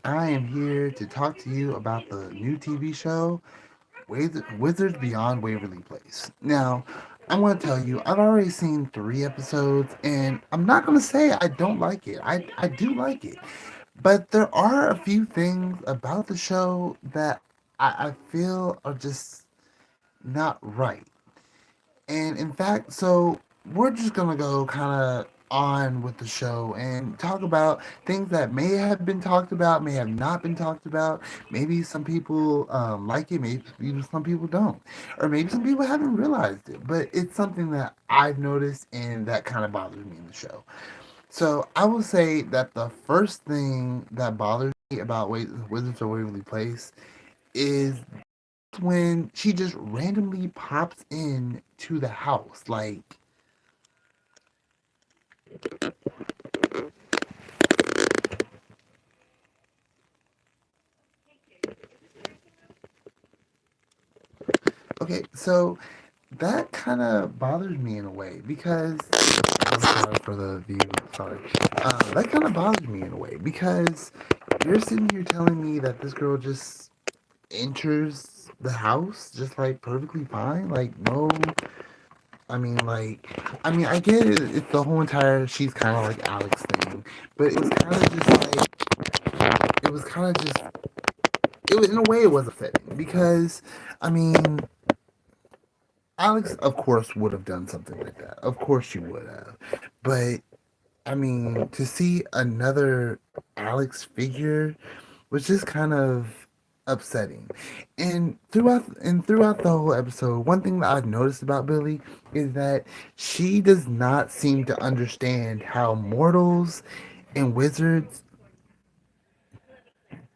I am here to talk to you about the new TV show, Wizards Beyond Waverly Place. Now, I want to tell you, I've already seen 3 episodes, and I'm not going to say I don't like it. I do like it. But there are a few things about the show that I feel are just not right. And in fact, so we're just gonna go kind of on with the show and talk about things that may have been talked about, may have not been talked about. Maybe some people like it, maybe some people don't, or maybe some people haven't realized it. But it's something that I've noticed and that kind of bothers me in the show. So I will say that the first thing that bothers me about Wizards of Waverly Place is when she just randomly pops in to the house. Like, okay, so that kind of bothers me in a way because I'm sorry for the view. Sorry, that kind of bothers me in a way because you're sitting here telling me that this girl just enters the house just like perfectly fine. Like, no, I get it. It's the whole entire she's kind of like Alex thing, but it was kind of just it was kind of just it was in a way it was upsetting because I mean Alex of course would have done something like that. Of course she would have. But I mean to see another Alex figure was just kind of upsetting. And throughout the whole episode, one thing that I've noticed about Billy is that she does not seem to understand how mortals and wizards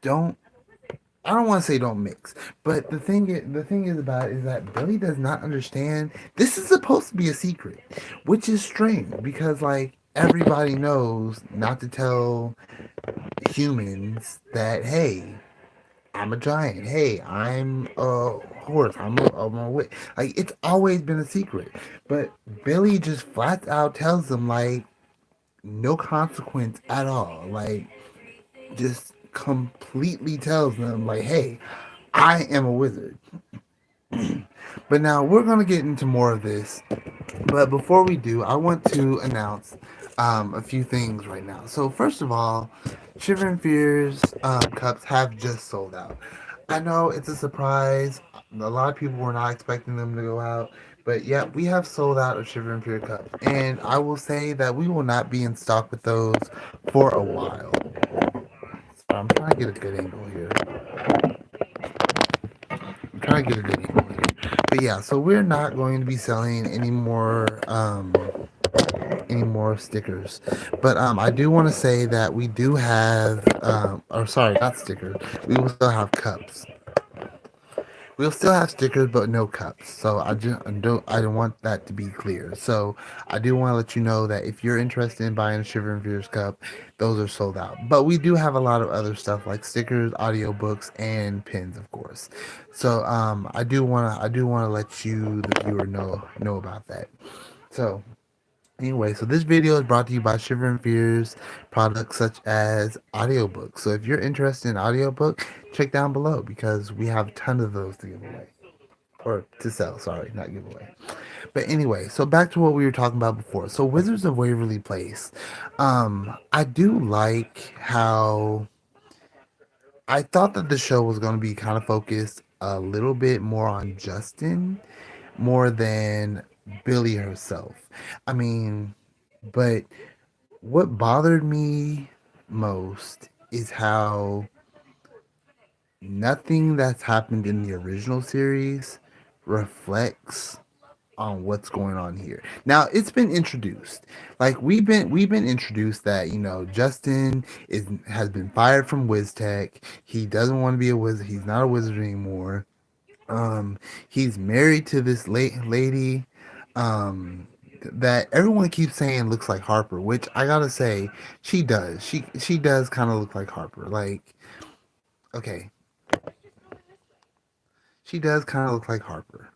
don't I don't want to say don't mix, but the thing is about it is that Billy does not understand this is supposed to be a secret, which is strange because like everybody knows not to tell humans that hey, I'm a giant. Hey, I'm a horse. I'm a witch. Like it's always been a secret, but Billy just flat out tells them like no consequence at all. Like just completely tells them like, hey, I am a wizard. But now we're gonna get into more of this. But before we do, I want to announce a few things right now. So first of all, Shiver and Fears cups have just sold out. I know it's a surprise. A lot of people were not expecting them to go out. But yeah, we have sold out of Shiver and Fear cups. And I will say that we will not be in stock with those for a while. So I'm trying to get a good angle here. I'm trying to get a good angle here. But yeah, so we're not going to be selling any more stickers. But I do want to say that we do have or sorry, not stickers. We will still have cups. We'll still have stickers, but no cups. So I don't want that to be clear. So I do want to let you know that if you're interested in buying a Shiver and Fears cup, those are sold out. But we do have a lot of other stuff like stickers, audiobooks, and pins, of course. So I do wanna let you, the viewer, know about that. So anyway, so this video is brought to you by Shiver and Fears products such as audiobooks. So if you're interested in audiobook, check down below because we have a ton of those to give away. Or to sell, sorry, not give away. But anyway, so back to what we were talking about before. So Wizards of Waverly Place. I do like how I thought that the show was gonna be kind of focused a little bit more on Justin more than Billy herself. I mean, but what bothered me most is how nothing that's happened in the original series reflects on what's going on here. Now it's been introduced. Like we've been introduced that, Justin is has been fired from WizTech. He doesn't want to be a wizard. He's not a wizard anymore. Um, he's married to this lady that everyone keeps saying looks like Harper, which I gotta say she does. She does kind of look like Harper. Like, okay, she does kind of look like Harper.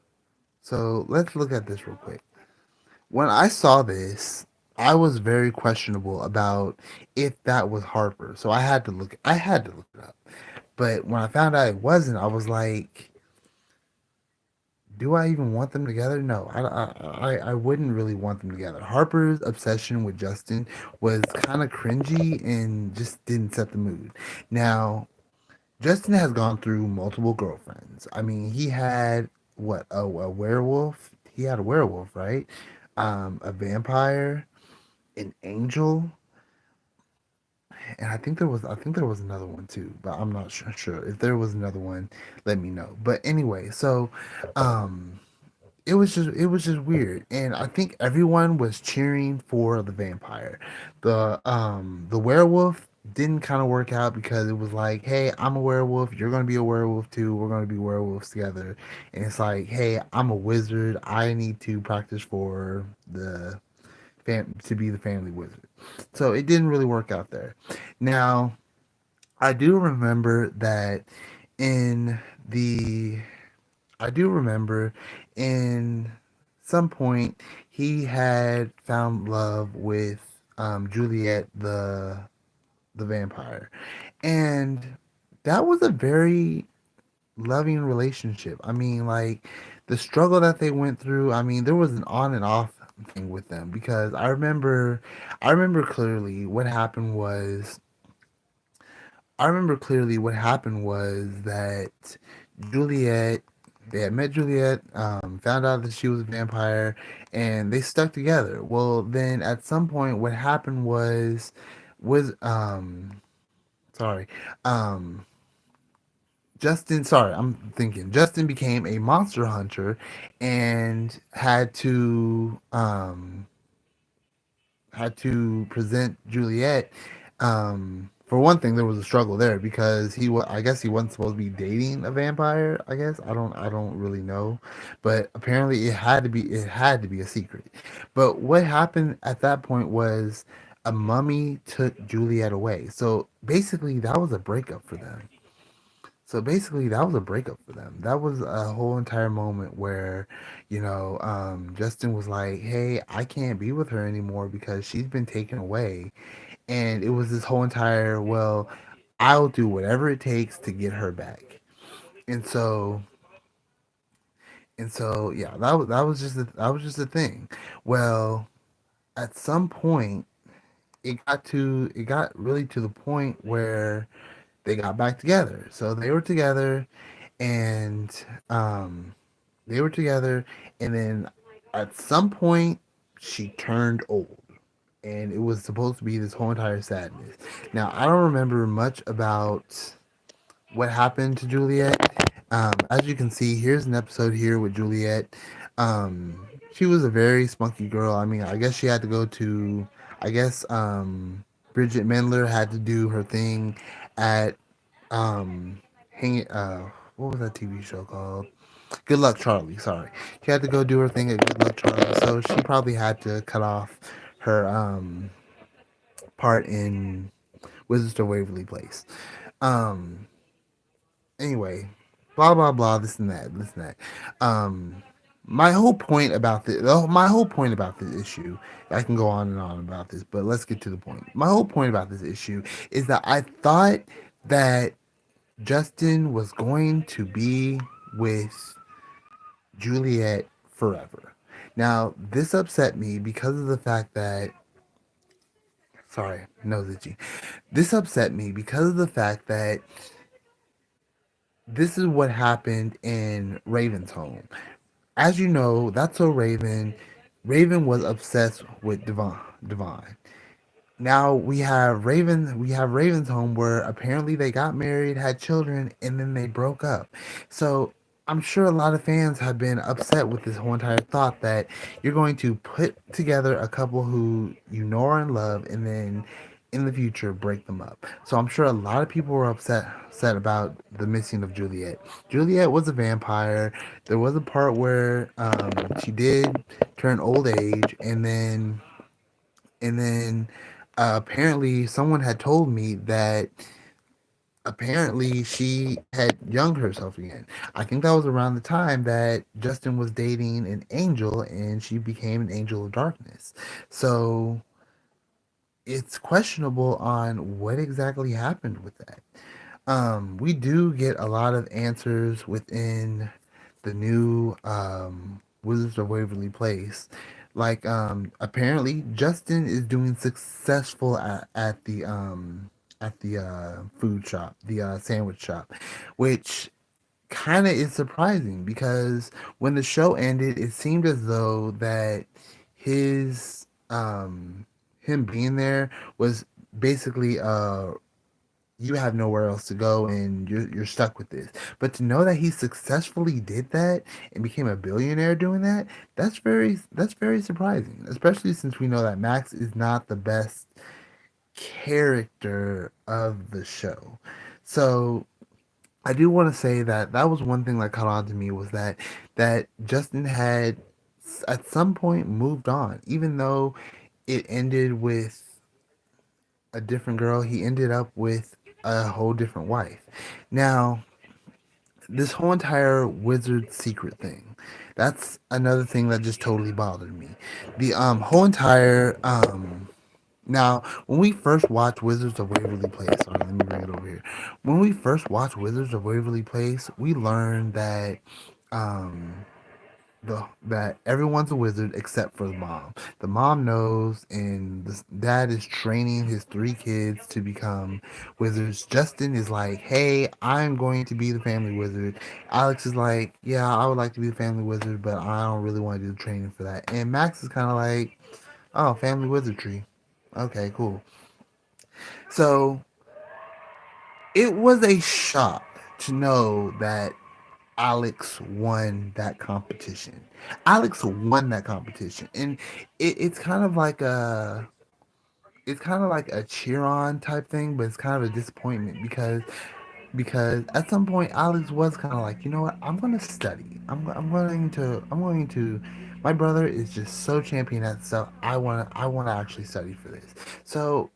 So let's look at this real quick. When I saw this, I was very questionable about if that was Harper. So I had to look it up. But when I found out it wasn't, I was like, do I even want them together? No, I wouldn't really want them together. Harper's obsession with Justin was kind of cringy and just didn't set the mood. Now, Justin has gone through multiple girlfriends. I mean, he had what a werewolf. He had a werewolf, right? A vampire, an angel, and I think there was another one too, but I'm not sure. If there was another one, let me know. But anyway, so um it was just weird, and I think everyone was cheering for the vampire. The werewolf didn't kind of work out because it was like, hey, I'm a werewolf, you're gonna be a werewolf too, we're gonna be werewolves together, and it's like, hey, I'm a wizard, I need to practice for the to be the family wizard. So it didn't really work out there. Now I do remember that in the I do remember in some point he had found love with Juliet the vampire, and that was a very loving relationship. I mean, like the struggle that they went through. I mean, there was an on and off thing with them because I remember clearly what happened was I remember clearly what happened was that Juliet, they had met Juliet, found out that she was a vampire, and they stuck together. Well, then at some point, what happened was sorry, um, I'm thinking Justin became a monster hunter and had to present Juliet. For one thing, there was a struggle there because I guess he wasn't supposed to be dating a vampire. I guess I don't really know, but apparently it had to be a secret. But what happened at that point was a mummy took Juliet away. So basically, that was a breakup for them. So basically, that was a breakup for them. That was a whole entire moment where, Justin was like, "Hey, I can't be with her anymore because she's been taken away." And it was this whole entire, well, I'll do whatever it takes to get her back. And so, yeah, that was just a thing. Well, at some point, it got really to the point where they got back together. So and um, they were together, and then at some point she turned old, and it was supposed to be this whole entire sadness. Now I don't remember much about what happened to Juliet. As you can see, here's an episode here with Juliet. She was a very spunky girl. I mean, I guess she had to go to. I guess Bridget Mendler had to do her thing at hang what was that TV show called? Good Luck Charlie. Sorry, she had to go do her thing at Good Luck Charlie, so she probably had to cut off her part in Wizards of Waverly Place. Um, anyway, blah blah blah. This and that. This and that. Um, my whole point about this issue. I can go on and on about this, but let's get to the point. My whole point about this issue is that I thought that Justin was going to be with Juliet forever. Now, this upset me because of the fact that, sorry, nose itchy. This upset me because of the fact that this is what happened in Raven's home. As you know, that's so Raven. Raven was obsessed with Divine. Now we have Raven's home where apparently they got married, had children, and then they broke up. So I'm sure a lot of fans have been upset with this whole entire thought that you're going to put together a couple who you know are in love and then in the future break them up. So I'm sure a lot of people were upset about the missing of Juliet. Juliet was a vampire. There was a part where she did turn old age, and then apparently someone had told me that apparently she had younged herself again. I think that was around the time that Justin was dating an angel and she became an angel of darkness. So it's questionable on what exactly happened with that. We do get a lot of answers within the new Wizards of Waverly Place. Like, apparently Justin is doing successful at the food shop, the sandwich shop, which kind of is surprising because when the show ended, it seemed as though that his him being there was basically you have nowhere else to go and you're stuck with this. But to know that he successfully did that and became a billionaire doing that, that's very surprising, especially since we know that Max is not the best character of the show. So I do want to say that that was one thing that caught on to me was that Justin had at some point moved on, even though it ended with a different girl. He ended up with a whole different wife. Now, this whole entire wizard secret thing, that's another thing that just totally bothered me. The whole entire now, when we first watched Wizards of Waverly Place, sorry, let me bring it over here. When we first watched Wizards of Waverly Place, we learned that um, that everyone's a wizard except for the mom. The mom knows, and the dad is training his three kids to become wizards. Justin is like, "Hey, I'm going to be the family wizard." Alex is like, "Yeah, I would like to be the family wizard, but I don't really want to do the training for that." And Max is kind of like, "Oh, family wizardry. Okay, cool." So it was a shock to know that Alex won that competition. Alex won that competition, and it's kind of like a cheer on type thing, but it's kind of a disappointment because at some point Alex was kind of like, you know what, I'm gonna study. I'm going to. My brother is just so champion at stuff. I want to actually study for this. So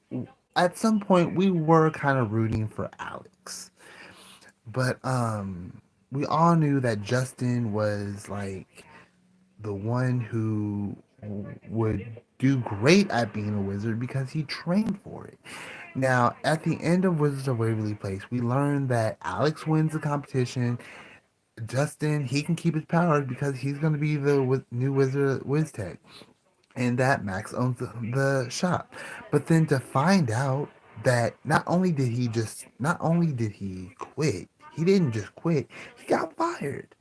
at some point we were kind of rooting for Alex, but we all knew that Justin was like the one who would do great at being a wizard because he trained for it. Now, at the end of Wizards of Waverly Place, we learned that Alex wins the competition. Justin, he can keep his powers because he's going to be the new wizard, WizTech, and that Max owns the shop. But then to find out that not only did he quit, he didn't just quit, he got fired.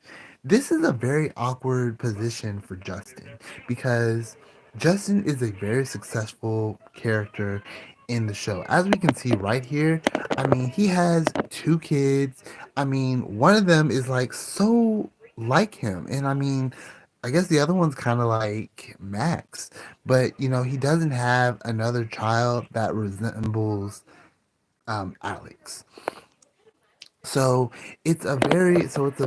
This is a very awkward position for Justin because Justin is a very successful character in the show. As we can see right here, I mean, he has two kids. I mean, one of them is like so like him. And I mean, I guess the other one's kind of like Max, but you know, he doesn't have another child that resembles Alex. So it's a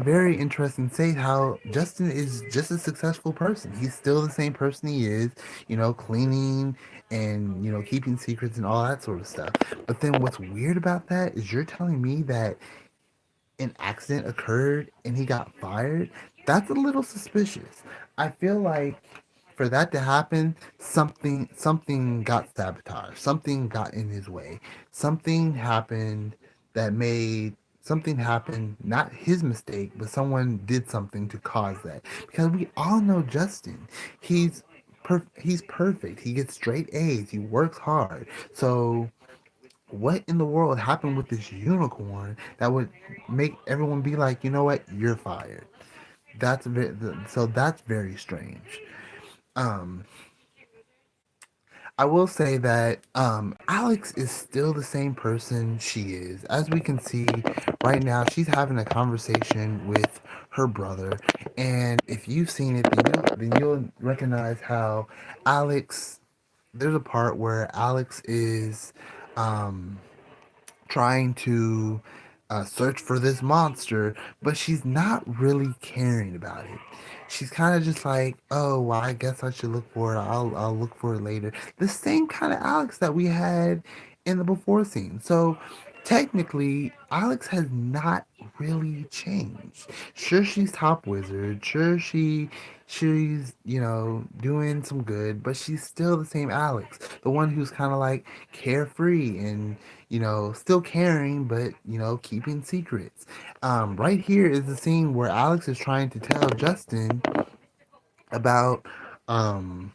very interesting say how Justin is just a successful person. He's still the same person he is, you know, cleaning and you know keeping secrets and all that sort of stuff. But then what's weird about that is you're telling me that an accident occurred and he got fired, that's a little suspicious. I feel like for that to happen, something got sabotaged. Something got in his way. Something happened that made something happen, not his mistake, but someone did something to cause that. Because we all know Justin. He's he's perfect. He gets straight A's. He works hard. So what in the world happened with this unicorn that would make everyone be like, you know what, you're fired? That's very strange. Um, I will say that Alex is still the same person she is. As we can see right now, she's having a conversation with her brother, and if you've seen it, then you'll recognize how Alex. There's a part where Alex is um, trying to search for this monster, but she's not really caring about it. She's kind of just like, oh, well, I guess I should look for it. I'll look for it later. The same kind of Alex that we had in the before scene. So technically, Alex has not really changed. Sure, she's top wizard. Sure, she's doing some good, but she's still the same Alex, the one who's kind of like carefree and still caring, but keeping secrets. Right here is the scene where Alex is trying to tell Justin about um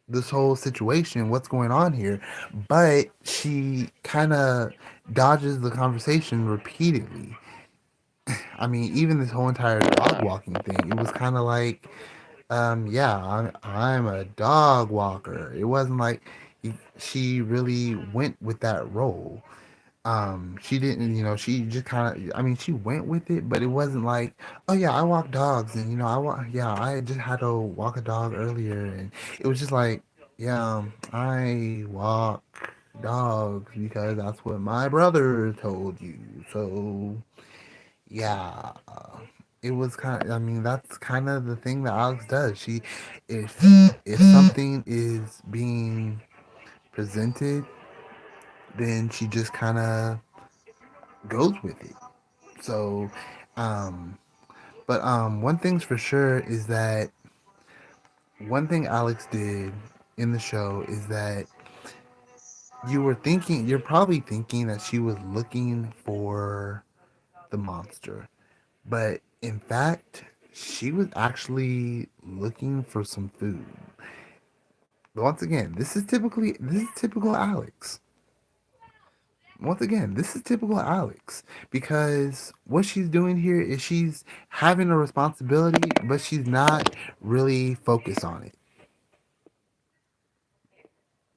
this whole situation, what's going on here, but she kind of dodges the conversation repeatedly. I mean, even this whole entire dog walking thing, it was kind of like, yeah, I'm a dog walker. It wasn't like she really went with that role. She didn't, she just kind of, I mean, she went with it, but it wasn't like, oh yeah, I walk dogs, and yeah, I just had to walk a dog earlier, and it was just like, yeah, I walk dogs because that's what my brother told you. So yeah, it was kind of, I mean, that's kind of the thing that Alex does. If if something is being presented, then she just kind of goes with it. So, um, but one thing's for sure is that one thing Alex did in the show is that you're probably thinking that she was looking for the monster, but in fact, she was actually looking for some food. But once again, this is typical Alex. Once again, this is typical Alex because what she's doing here is she's having a responsibility, but she's not really focused on it.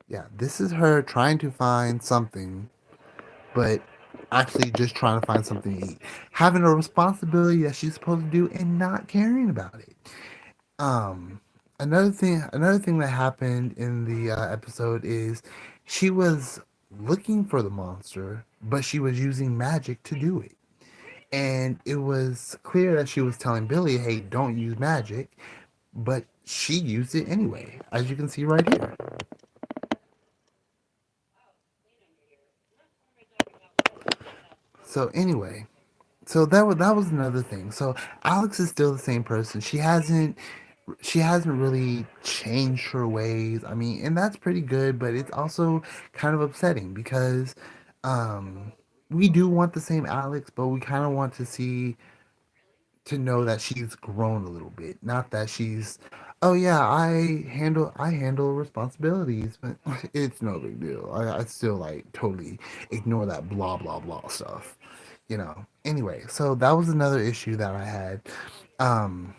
Yeah, this is her trying to find something, but actually just trying to find something to eat. Having a responsibility that she's supposed to do and not caring about it. Um, another thing that happened in the episode is she was looking for the monster, but she was using magic to do it. And it was clear that she was telling Billy, hey, don't use magic, but she used it anyway, as you can see right here. So anyway, so that was another thing. So Alex is still the same person. She hasn't really changed her ways. I mean, and that's pretty good, but it's also kind of upsetting because um we do want the same Alex, but we kind of want to know that she's grown a little bit, not that she's, oh yeah, I handle responsibilities, but it's no big deal. I still like totally ignore that blah blah blah stuff, Anyway, so that was another issue that I had. Um,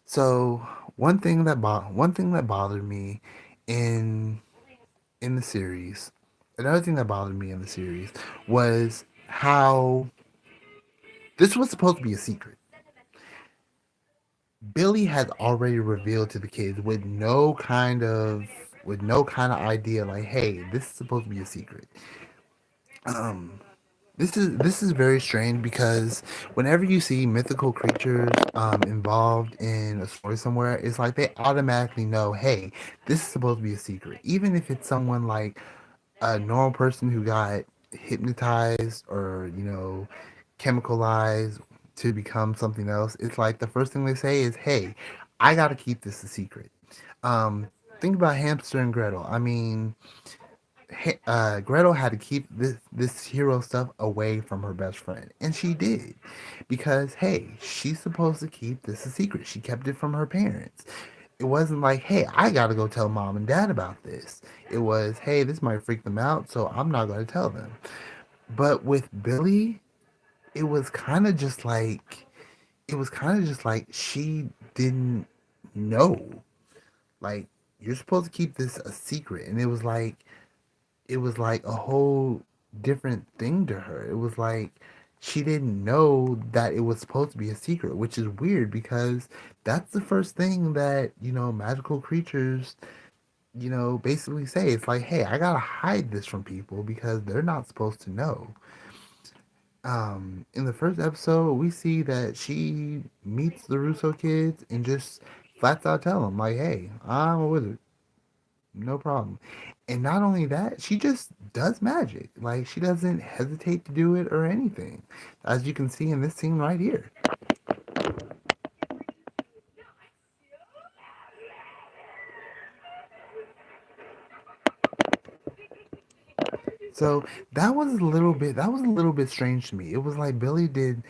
so one thing that bothered me in in the series, another thing that bothered me in the series was how this was supposed to be a secret. Billy has already revealed to the kids with no kind of idea, like, hey, this is supposed to be a secret. Um, this is very strange because whenever you see mythical creatures involved in a story somewhere, it's like they automatically know, hey, this is supposed to be a secret, even if it's someone like a normal person who got hypnotized or chemicalized to become something else. It's like the first thing they say is, hey, I gotta keep this a secret. um think about Hamster and Gretel. I mean, Gretel had to keep this hero stuff away from her best friend, and she did, because hey, she's supposed to keep this a secret. She kept it from her parents. It wasn't like, hey, I gotta go tell mom and dad about this. It was, hey, this might freak them out, so I'm not gonna tell them. But with Billy, it was kind of just like she didn't know. Like, you're supposed to keep this a secret, and it was like a whole different thing to her. It was like she didn't know that it was supposed to be a secret, which is weird because that's the first thing that, magical creatures, basically say. It's like, hey, I gotta hide this from people because they're not supposed to know. In the first episode, we see that she meets the Russo kids and just flats out tell them, like, hey, I'm a wizard. No problem. And not only that, she just does magic. Like she doesn't hesitate to do it or anything. As you can see in this scene right here. So that was a little bit strange to me. It was like Billy did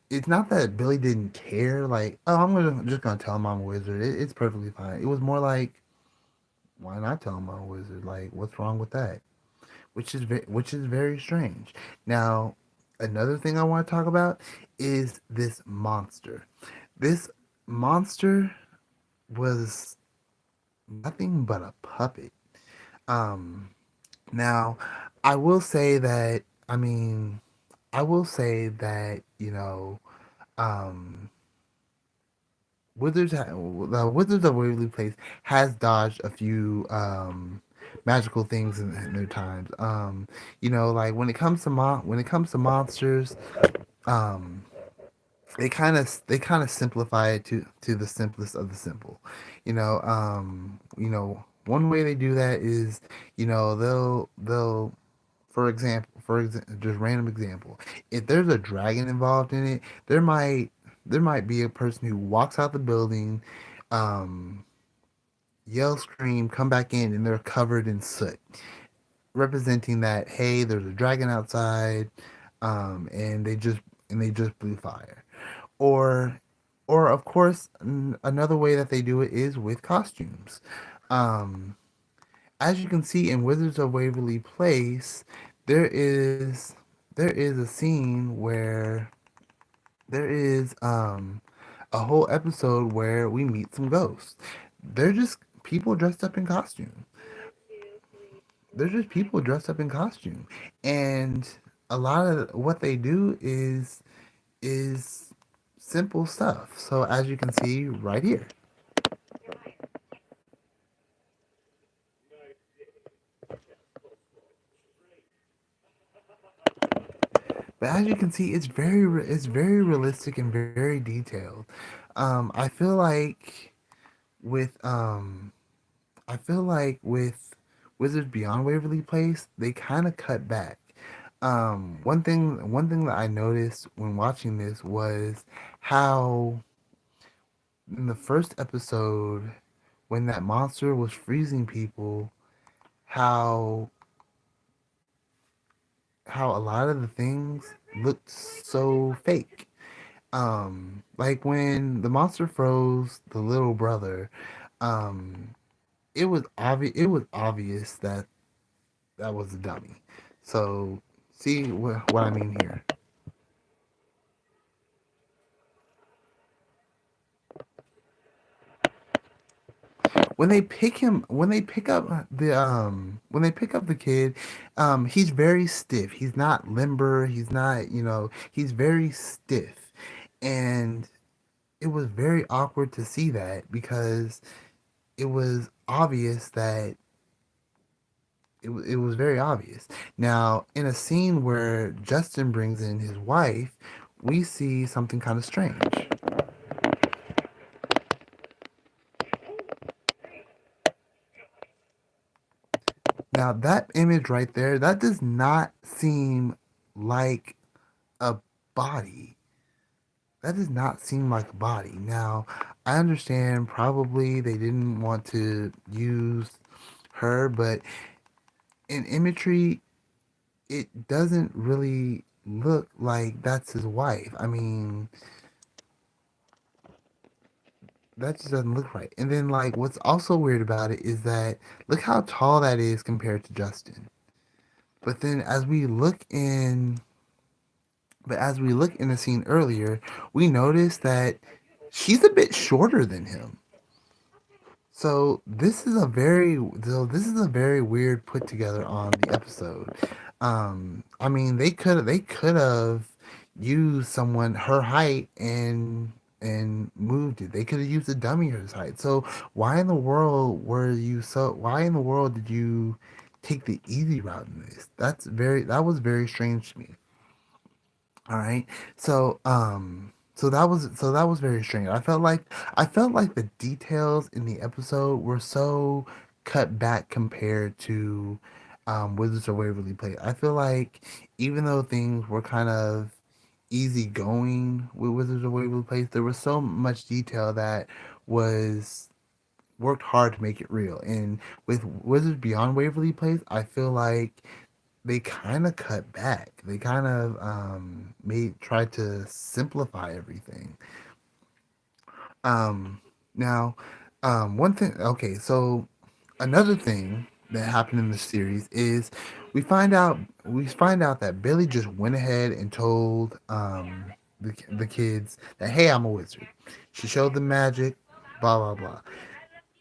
it's not that Billy didn't care, like, oh, just gonna tell him I'm a wizard. It's perfectly fine. It was more like, why not tell him I'm a wizard? Like, what's wrong with that? Which is very strange. Now, another thing I want to talk about is this monster. This monster was nothing but a puppet. Um, Now, I will say that. I mean, I will say that um, the Wizards of Waverly Place has dodged a few magical things in their times. Like when it comes to monsters, um, they kind of simplify it to the simplest of the simple. One way they do that is they'll just random example. If there's a dragon involved in it, there might be a person who walks out the building, um, yell, scream, come back in, and they're covered in soot, representing that hey, there's a dragon outside, and they just blew fire. Or, or of course, another way that they do it is with costumes. Um, as you can see in Wizards of Waverly Place, there is there is a scene where there is a whole episode where we meet some ghosts. They're just people dressed up in costume. They're just people dressed up in costume. And a lot of what they do is simple stuff. So as you can see right here. But as you can see, it's very realistic and very detailed. I feel like with I feel like with Wizards Beyond Waverly Place, they kind of cut back. One thing that I noticed when watching this was how in the first episode, when that monster was freezing people, how how a lot of the things looked so fake. Like when the monster froze the little brother, um, it was obvious that that was a dummy. So see what I mean here. When they pick up the kid, he's very stiff. He's not limber. He's not, he's very stiff. And it was very awkward to see that because it was obvious that it was very obvious. Now, in a scene where Justin brings in his wife, we see something kind of strange. Now, that image right there, that does not seem like a body. That does not seem like a body. Now, I understand probably they didn't want to use her, but in imagery, it doesn't really look like that's his wife. I mean, that just doesn't look right. And then, like, what's also weird about it is that look how tall that is compared to Justin. But then, as we look in the scene earlier, we notice that she's a bit shorter than him. So this is a very weird put together on the episode. I mean they could have used someone her height and moved it. They could have used a dummy her height. So why in the world did you take the easy route in this? That was very strange to me. All right. So that was very strange. I felt like the details in the episode were so cut back compared to Wizards of Waverly Place. I feel like even though things were kind of easy going with Wizards of Waverly Place, there was so much detail that was worked hard to make it real. And with Wizards Beyond Waverly Place, I feel like they kind of cut back. They kind of made tried to simplify everything. Um, now, one thing. Okay, so another thing that happened in the series is we find out that Billy just went ahead and told the kids that, hey, I'm a wizard. She showed them magic, blah blah blah.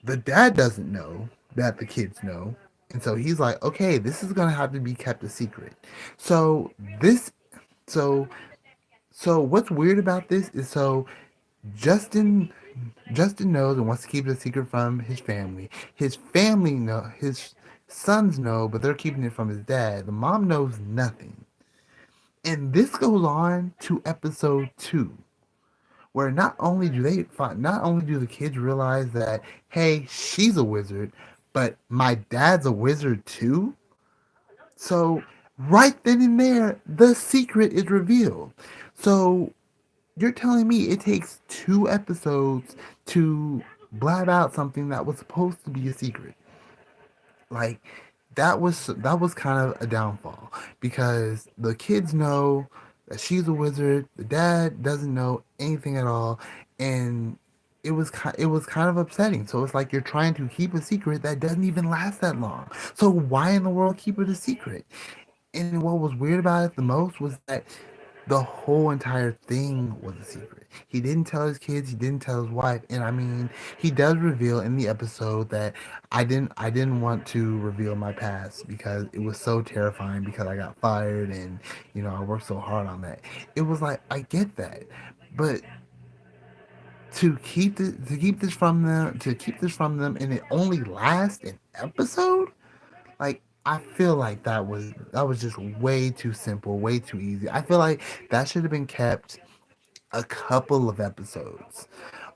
The dad doesn't know that the kids know, and so he's like, okay, this is gonna have to be kept a secret. So this so so what's weird about this is, so Justin Justin knows and wants to keep it a secret from his family. His family know, his sons know, but they're keeping it from his dad. The mom knows nothing. And this goes on to episode 2, where not only do the kids realize that, hey, she's a wizard, but my dad's a wizard too. So right then and there, the secret is revealed. So you're telling me it takes 2 episodes to blab out something that was supposed to be a secret? Like, that was kind of a downfall, because the kids know that she's a wizard, the dad doesn't know anything at all, and it was kind of upsetting. So it's like you're trying to keep a secret that doesn't even last that long. So why in the world keep it a secret? And what was weird about it the most was that the whole entire thing was a secret. He didn't tell his kids, he didn't tell his wife, and I mean, he does reveal in the episode that I didn't want to reveal my past because it was so terrifying, because I got fired, and I worked so hard on that. It was like, I get that. But to keep this from them and it only lasts an episode, like, I feel like that was just way too simple, way too easy. I feel like that should have been kept a couple of episodes.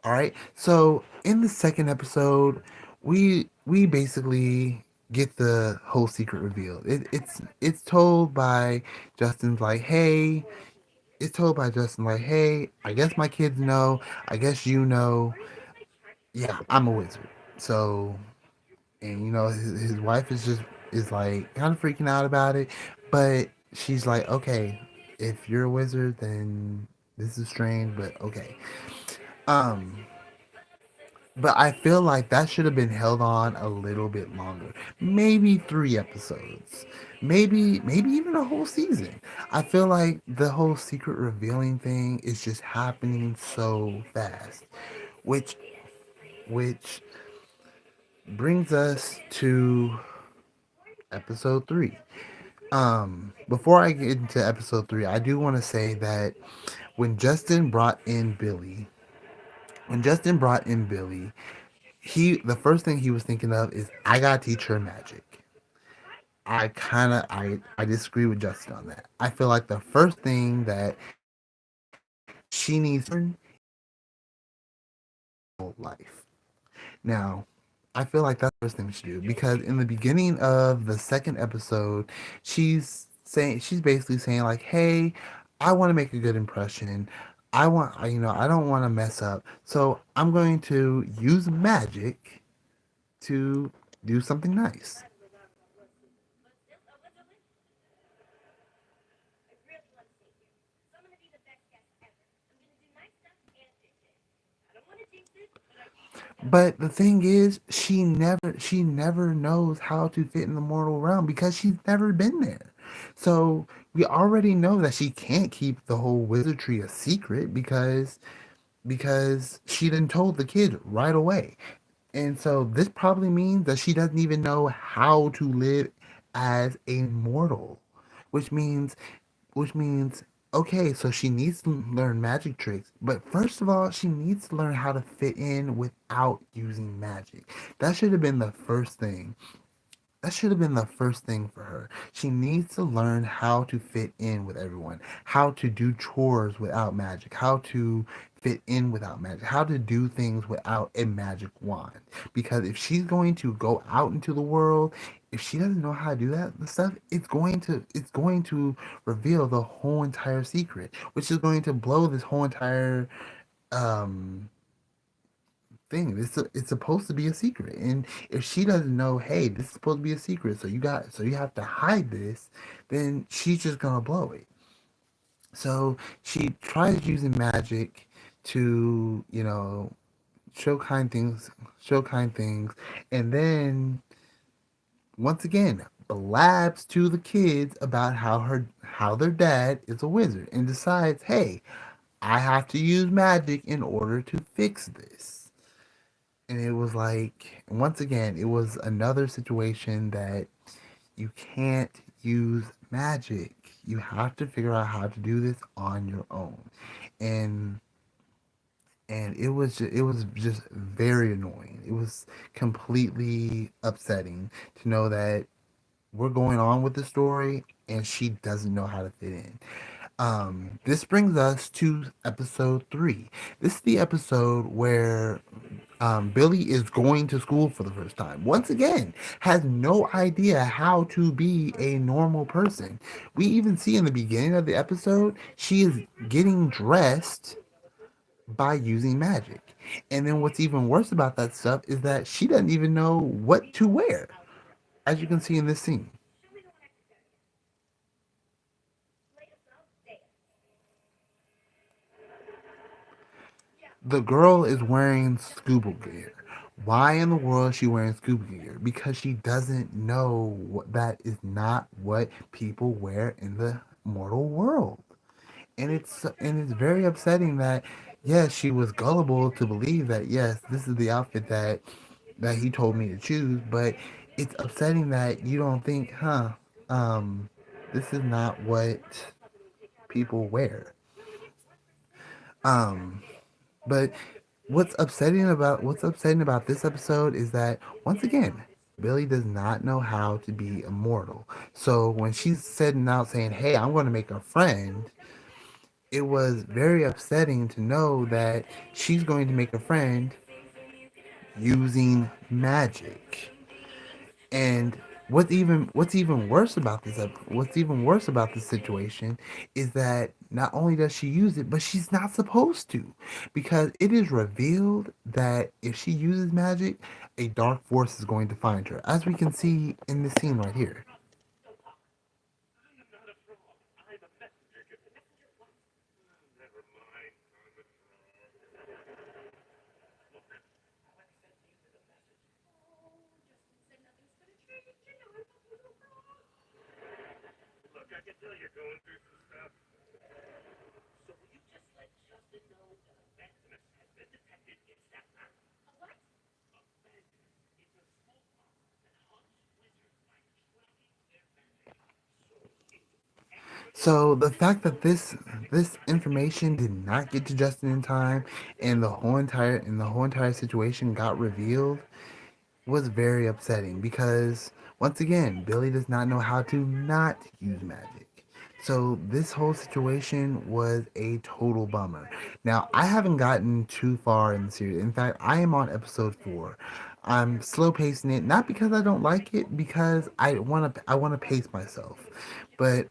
All right. So in the second episode, we basically get the whole secret revealed. It's told by Justin's like, hey, it's told by Justin like, hey, I guess my kids know. I guess you know. Yeah, I'm a wizard. So, and his wife is like kind of freaking out about it, but she's like, okay, if you're a wizard, then this is strange, but okay. um but I feel like that should have been held on a little bit longer, maybe 3 episodes, maybe even a whole season. I feel like the whole secret revealing thing is just happening so fast, which which brings us to episode 3. Before I get into episode 3, I do want to say that when Justin brought in Billy, when Justin brought in Billy, the first thing he was thinking of is, I gotta teach her magic. I disagree with Justin on that. I feel like the first thing that she needs to learn life. Now, I feel like that's the first thing we should do, because in the beginning of the second episode, she's basically saying like, "Hey, I want to make a good impression. I don't want to mess up. So I'm going to use magic to do something nice." But the thing is, she never knows how to fit in the mortal realm because she's never been there. So we already know that she can't keep the whole wizardry a secret, because she didn't told the kid right away. And so this probably means that she doesn't even know how to live as a mortal, which means which means okay, so she needs to learn magic tricks, but first of all, she needs to learn how to fit in without using magic. That should have been the first thing. That should have been the first thing for her. She needs to learn how to fit in with everyone, how to do chores without magic, how to fit in without magic, how to do things without a magic wand. Because if she's going to go out into the world, if she doesn't know how to do that stuff, it's going to reveal the whole entire secret, which is going to blow this whole entire um thing. It's supposed to be a secret, and if she doesn't know, hey, this is supposed to be a secret, so you have to hide this, then she's just gonna blow it. So she tries using magic to, show kind things, and then once again blabs to the kids about how their dad is a wizard, and decides, hey, I have to use magic in order to fix this. And it was like, once again, it was another situation that you can't use magic. You have to figure out how to do this on your own. And it was just very annoying. It was completely upsetting to know that we're going on with the story and she doesn't know how to fit in. This brings us to episode 3. This is the episode where Billy is going to school for the first time. Once again, has no idea how to be a normal person. We even see in the beginning of the episode, she is getting dressed by using magic. And then what's even worse about that stuff is that she doesn't even know what to wear, as you can see in this scene. The girl is wearing scuba gear. Why in the world is she wearing scuba gear? Because she doesn't know that is not what people wear in the mortal world. And it's very upsetting that, yes, she was gullible to believe that, yes, this is the outfit that he told me to choose, but it's upsetting that you don't think, um this is not what people wear. um But what's upsetting about this episode is that, once again, Billy does not know how to be immortal. So when she's setting out saying, "Hey, I'm going to make a friend," it was very upsetting to know that she's going to make a friend using magic. And what's even worse about this situation is that not only does she use it, but she's not supposed to, because it is revealed that if she uses magic, a dark force is going to find her, as we can see in this scene right here. So the fact that this information did not get to Justin in time, and the whole entire situation got revealed, was very upsetting, because, once again, Billy does not know how to not use magic. So this whole situation was a total bummer. Now, I haven't gotten too far in the series. In fact, I am on episode 4. I'm slow pacing it, not because I don't like it, because I want to pace myself. But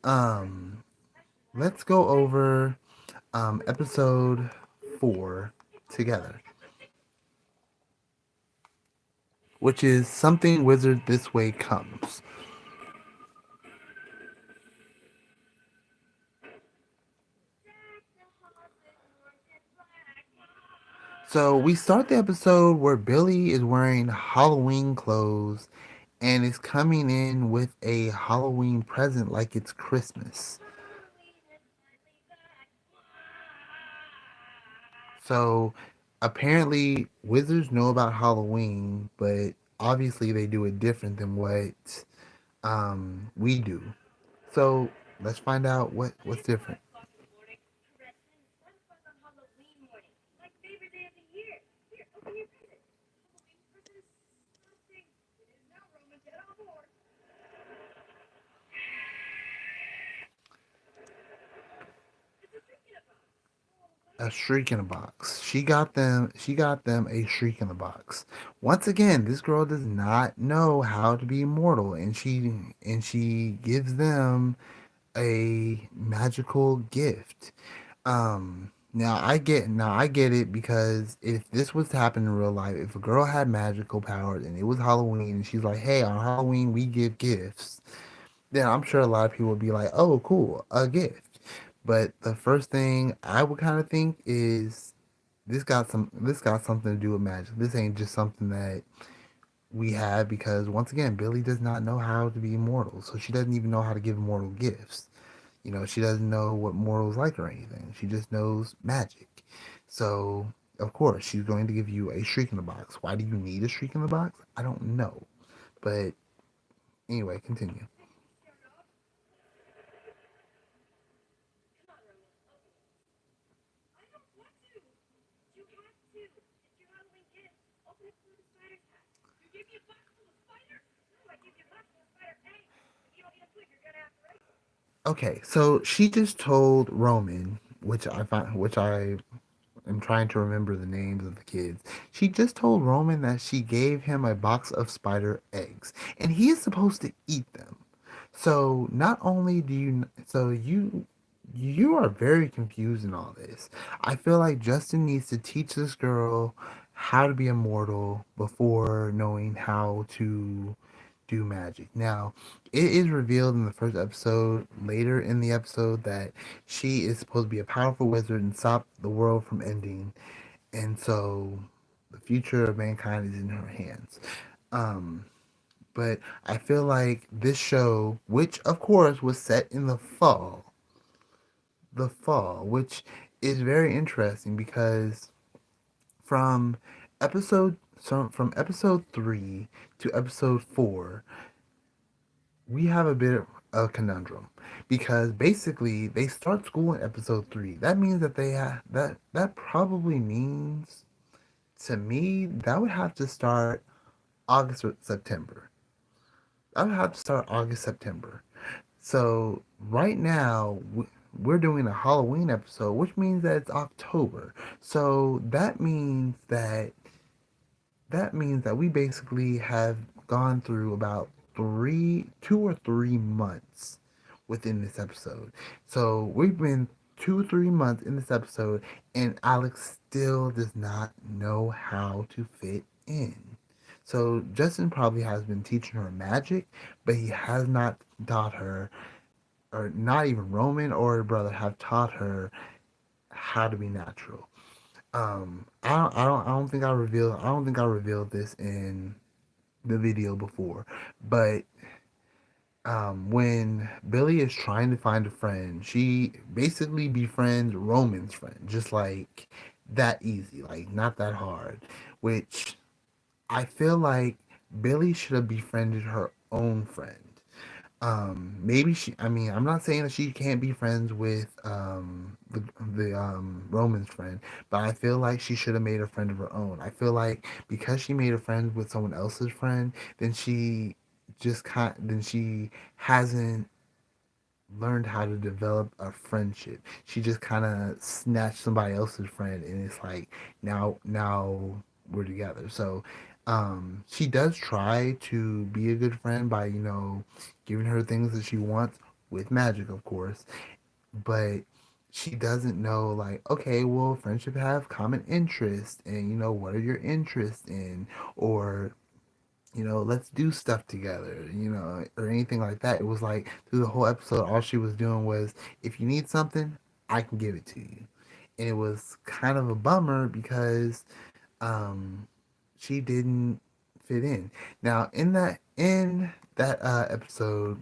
let's go over episode 4 together, which is Something Wizard This Way Comes. So we start the episode where Billy is wearing Halloween clothes and is coming in with a Halloween present like it's Christmas. So apparently wizards know about Halloween, but obviously they do it different than what we do. So let's find out what's different. A shriek in a box. She got them a shriek in the box. Once again, this girl does not know how to be immortal, and she gives them a magical gift. Now I get it, because if this was to happen in real life, if a girl had magical powers and it was Halloween and she's like, "Hey, on Halloween we give gifts," then I'm sure a lot of people would be like, "Oh, cool, a gift." But the first thing I would kind of think is this got something to do with magic. This ain't just something that we have because, once again, Billy does not know how to be immortal, so she doesn't even know how to give immortal gifts. She doesn't know what mortals like or anything. She just knows magic. So, of course, she's going to give you a shriek in the box. Why do you need a shriek in the box? I don't know. But anyway, continue. Okay, so she just told Roman, which I am trying to remember the names of the kids. She just told Roman that she gave him a box of spider eggs, and he is supposed to eat them. So not only do you, so you are very confused in all this. I feel like Justin needs to teach this girl how to be immortal before knowing how to do magic. Now, it is revealed in the first episode, later in the episode, that she is supposed to be a powerful wizard and stop the world from ending. And so the future of mankind is in her hands. Um, but I feel like this show, which of course was set in the fall, which is very interesting because from from episode 3 to episode 4, we have a bit of a conundrum, because basically they start school in episode 3. That means that that probably means, to me, that would have to start August or September. I would have to start August, September. So right now we're doing a Halloween episode, which means that it's October. So that means that we basically have gone through about 2 or 3 months within this episode. So we've been 2 or 3 months in this episode, and Alex still does not know how to fit in. So Justin probably has been teaching her magic, but he has not taught her, or not even Roman or her brother have taught her how to be natural. I don't think I revealed this in the video before, but when Billy is trying to find a friend, she basically befriends Roman's friend, just like that easy, like not that hard. Which I feel like Billy should have befriended her own friend. Maybe I mean, I'm not saying that she can't be friends with the Roman's friend, but I feel like she should have made a friend of her own. I feel like because she made a friend with someone else's friend, then she hasn't learned how to develop a friendship. She just kind of snatched somebody else's friend, and it's like, now we're together. So she does try to be a good friend by, giving her things that she wants, with magic, of course. But she doesn't know, like, okay, well, friendship have common interests, and what are your interests in, or let's do stuff together, or anything like that. It was like, through the whole episode, all she was doing was, if you need something, I can give it to you. And it was kind of a bummer because um, she didn't fit in. Now, in that episode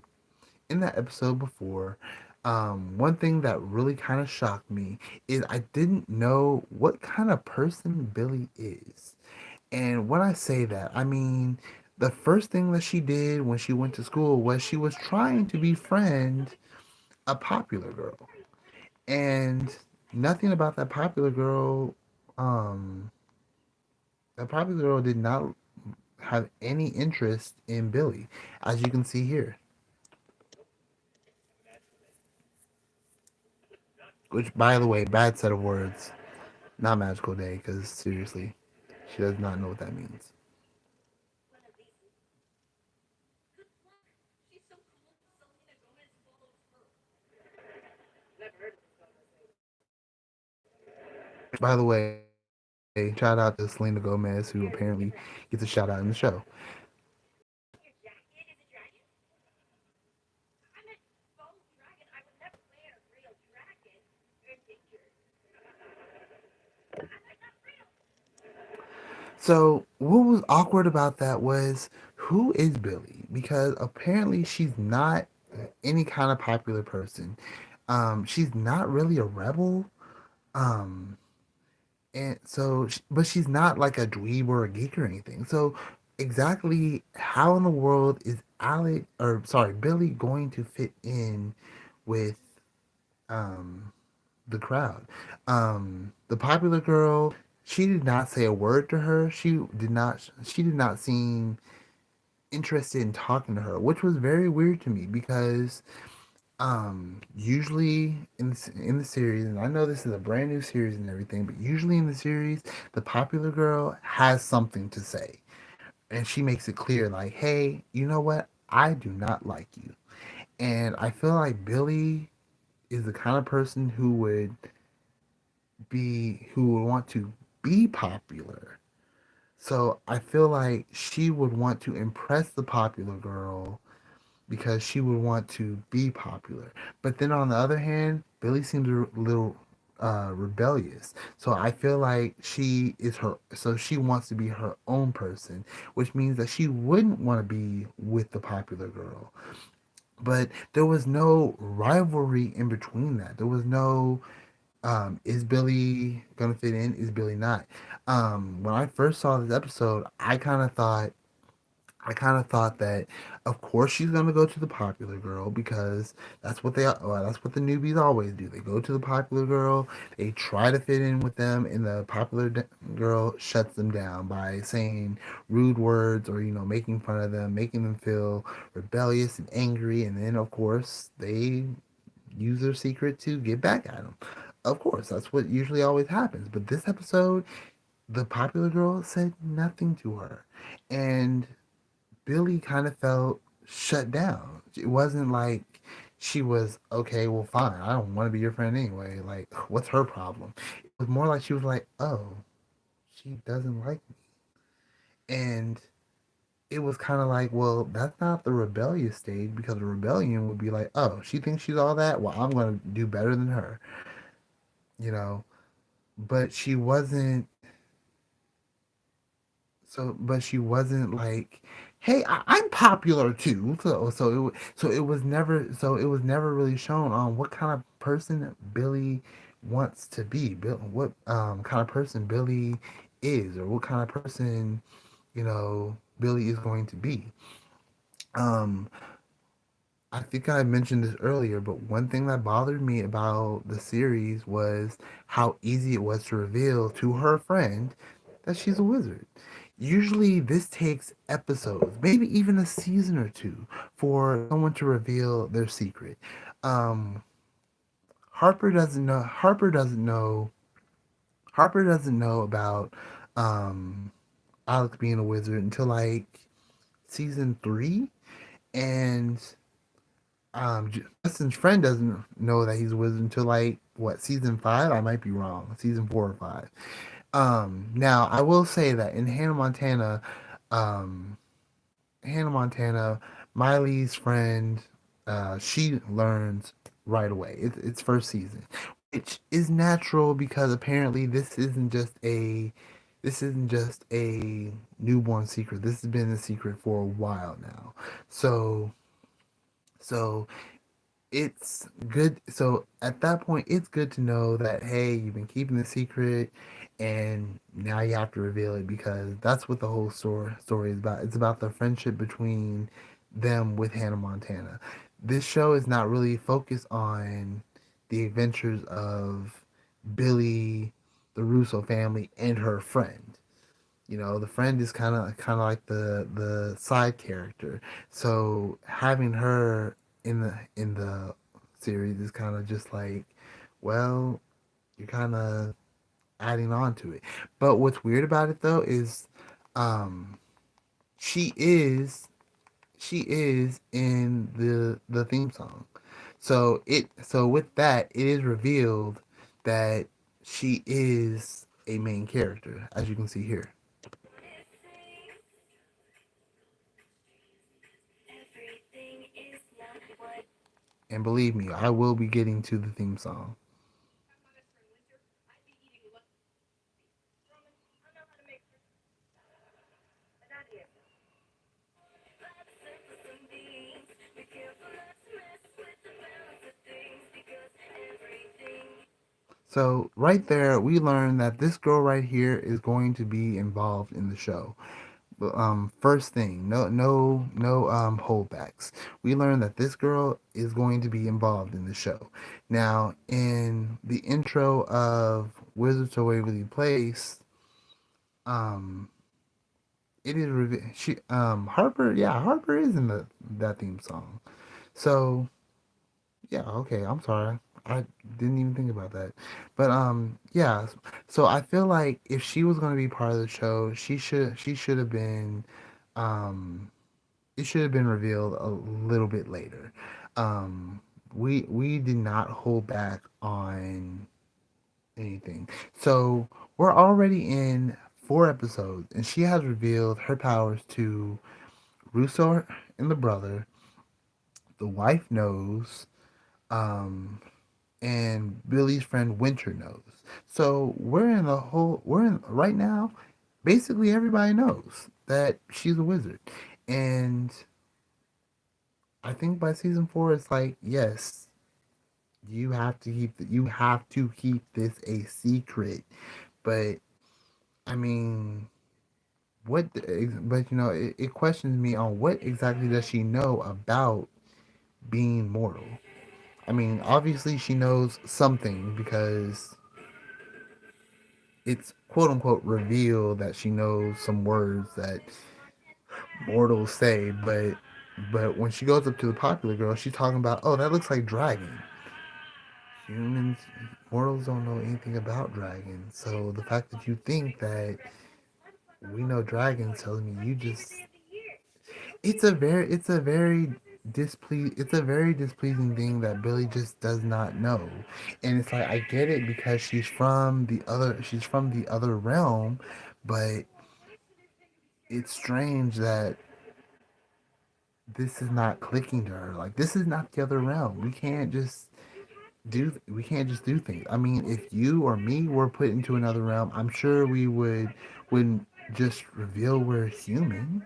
before, one thing that really kind of shocked me is I didn't know what kind of person Billy is. And when I say that, I mean the first thing that she did when she went to school was she was trying to befriend a popular girl. And nothing about um, that popular girl did not have any interest in Billy, as you can see here. Which, by the way, bad set of words. Not magical day, because seriously, she does not know what that means. By the way, shout out to Selena Gomez, who apparently gets a shout out in the show. So what was awkward about that was who is Billy? Because apparently she's not any kind of popular person. She's not really a rebel. Um, and so, but she's not like a dweeb or a geek or anything. So, exactly how in the world is Alec, or sorry, Billy going to fit in with um the crowd? The popular girl, she did not say a word to her. She did not seem interested in talking to her, which was very weird to me because usually in the series, and I know this is a brand new series and everything, but usually in the series the popular girl has something to say, and she makes it clear like, hey, you know what, I do not like you. And I feel like Billy is the kind of person who would want to be popular. So I feel like she would want to impress the popular girl because she would want to be popular. But then on the other hand, Billy seems a little rebellious. So I feel like she wants to be her own person, which means that she wouldn't want to be with the popular girl. But there was no rivalry in between that. There was no is Billy gonna fit in? Is Billy not? When I first saw this episode, I kind of thought that, of course, she's gonna go to the popular girl because that's what the newbies always do. They go to the popular girl, they try to fit in with them, and the girl shuts them down by saying rude words or making fun of them, making them feel rebellious and angry, and then of course they use their secret to get back at them. Of course, that's what usually always happens. But this episode, the popular girl said nothing to her, and Billy kind of felt shut down. It wasn't like she was okay. Well, fine. I don't want to be your friend anyway. Like, what's her problem? It was more like she was like, oh, she doesn't like me, and it was kind of like, well, that's not the rebellious stage because the rebellion would be like, oh, she thinks she's all that. Well, I'm gonna do better than her, you know. But she wasn't but she wasn't like, "Hey, I'm popular too." So it was never really shown on what kind of person Billy wants to be. What kind of person Billy is, or what kind of person Billy is going to be. Um, I think I mentioned this earlier, but one thing that bothered me about the series was how easy it was to reveal to her friend that she's a wizard. Usually, this takes episodes, maybe even a season or two, for someone to reveal their secret. Um, Harper doesn't know. Harper doesn't know about um, Alex being a wizard until like season 3, and Justin's friend doesn't know that he's a wizard until like what, season 5? I might be wrong. Season 4 or 5. Now I will say that in um, Hannah Montana, Miley's friend, she learns right away. It's first season, which is natural because apparently this isn't just a newborn secret. This has been a secret for a while now. So so it's good. So at that point, it's good to know that, hey, you've been keeping the secret, and now you have to reveal it because that's what the whole story is about. It's about the friendship between them with Hannah Montana. This show is not really focused on the adventures of Billy, the Russo family, and her friend. The friend is kind of like the side character. So having her in the series is kind of just like, well, you're kind of adding on to it. But what's weird about it though is, um, she is she is in the theme song. So with that, it is revealed that she is a main character, as you can see here. And believe me, I will be getting to the theme song. So right there, we learn that this girl right here is going to be involved in the show. First thing, no holdbacks. We learn that this girl is going to be involved in the show. Now, in the intro of Wizards of Waverly Place, um, it is she Harper. Yeah, Harper is in the that theme song. So yeah, okay. I'm sorry. I didn't even think about that. But yeah. So I feel like if she was going to be part of the show, she should have been um it should have been revealed a little bit later. Um we did not hold back on anything. So we're already in 4 episodes and she has revealed her powers to Russo and the brother. The wife knows. Um and Billy's friend Winter knows. So we're in right now, basically everybody knows that she's a wizard. And I think by season 4 it's like, yes, you have to keep this a secret. But I mean, but it questions me on what exactly does she know about being mortal. I mean, obviously she knows something because it's quote unquote revealed that she knows some words that mortals say, but when she goes up to the popular girl, she's talking about, oh, that looks like dragon. Humans, mortals don't know anything about dragons, so the fact that you think that we know dragons tells me you just it's a very displeasing thing that Billy just does not know. And it's like I get it because she's from the other realm, but it's strange that this is not clicking to her. Like this is not the other realm. We can't just do things. I mean, if you or me were put into another realm, I'm sure we wouldn't just reveal we're human.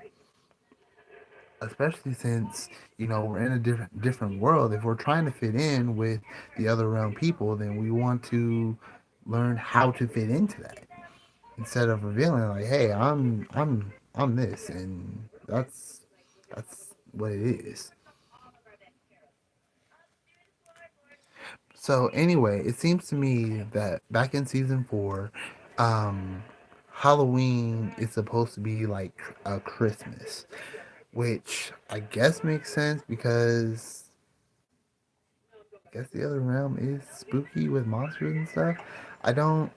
Especially since we're in a different world. If we're trying to fit in with the other realm people, then we want to learn how to fit into that instead of revealing like, hey, I'm this, and that's what it is. So anyway, it seems to me that back in season 4, um, Halloween is supposed to be like a Christmas, which I guess makes sense because I guess the other realm is spooky with monsters and stuff. I don't.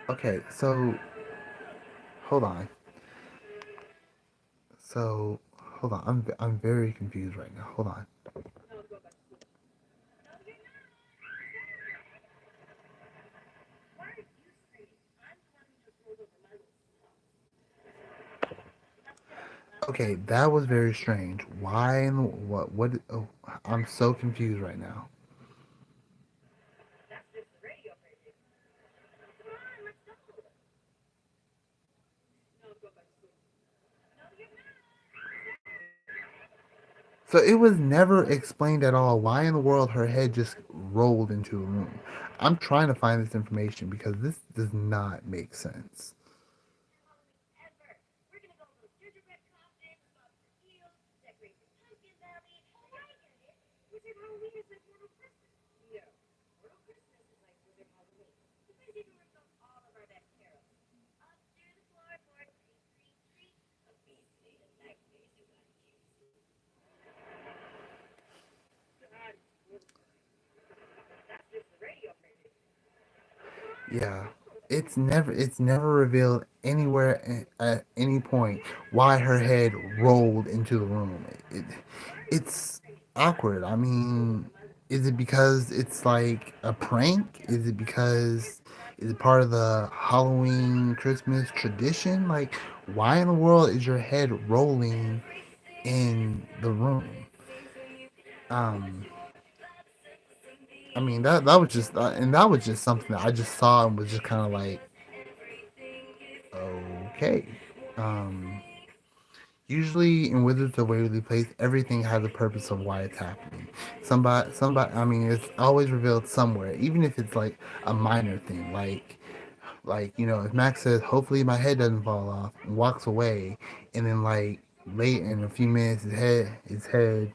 Okay, so hold on. So hold on. I'm very confused right now. Hold on. Okay, that was very strange. Why in the what? Oh, I'm so confused right now. So it was never explained at all why in the world her head just rolled into a room. I'm trying to find this information because this does not make sense. Yeah, it's never revealed anywhere at any point why her head rolled into the room. It's awkward. I mean, is it because it's like a prank? Is it part of the Halloween Christmas tradition? Like, why in the world is your head rolling in the room? Um, I mean that was just and that was just something that I just saw and was just kind of like, okay. Um, Usually in Wizards of Waverly Place, everything has a purpose of why it's happening. Somebody. I mean, it's always revealed somewhere, even if it's like a minor thing, if Max says, "Hopefully my head doesn't fall off," and walks away, and then like late in a few minutes, his head,